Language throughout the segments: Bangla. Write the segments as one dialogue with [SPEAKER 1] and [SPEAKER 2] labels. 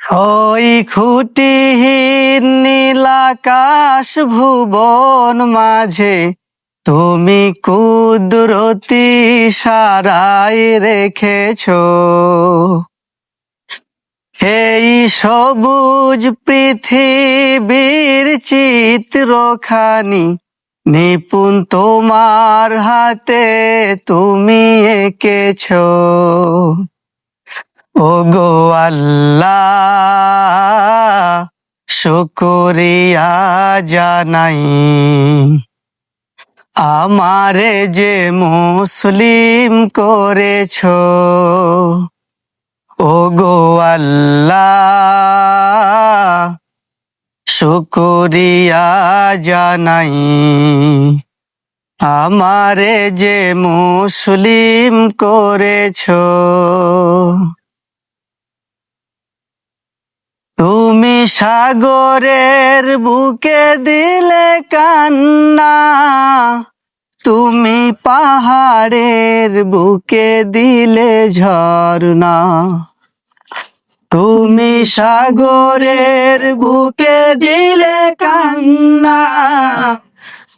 [SPEAKER 1] ওই খুঁটিহীন নীলাকাশ ভুবন মাঝে তুমি কুদরতি সারাই রেখেছো। এই সবুজ পৃথিবীর চিত্রখানি নিপুণ তোমার হাতে তুমি এঁকেছো। ওগো আল্লাহ, শুকরিয়া জানাই আমারে যে মুসলিম করেছো। ওগো আল্লাহ, শুকরিয়া জানাই আমারে যে মুসলিম করেছো। তুমি সাগরের বুকে দিলে কান্না, তুমি পাহাড়ের বুকে দিলে ঝরনা। তুমি সাগরের বুকে দিলে কান্না,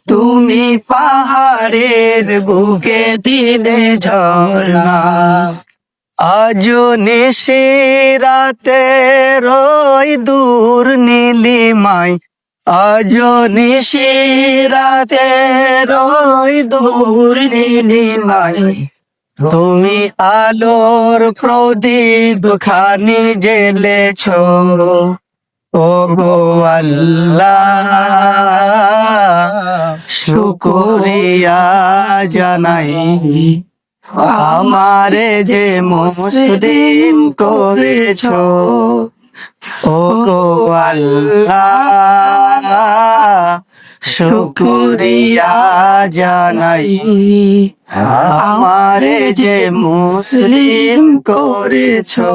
[SPEAKER 1] তুমি পাহাড়ের বুকে দিলে ঝরনা। আজ নিশিরাতে রই দূর নীলিমায়, আজ নিশিরাতে রই দূর নীলিমায়, তুমি আলোর প্রদীপ খানি জ্বেলেছো। ওগো আল্লাহ, শুকরিয়া জানাই আমারে যে মুসলিম করেছো। ওগো আল্লাহ, শুকরিয়া জানাই আমারে যে মুসলিম করেছো।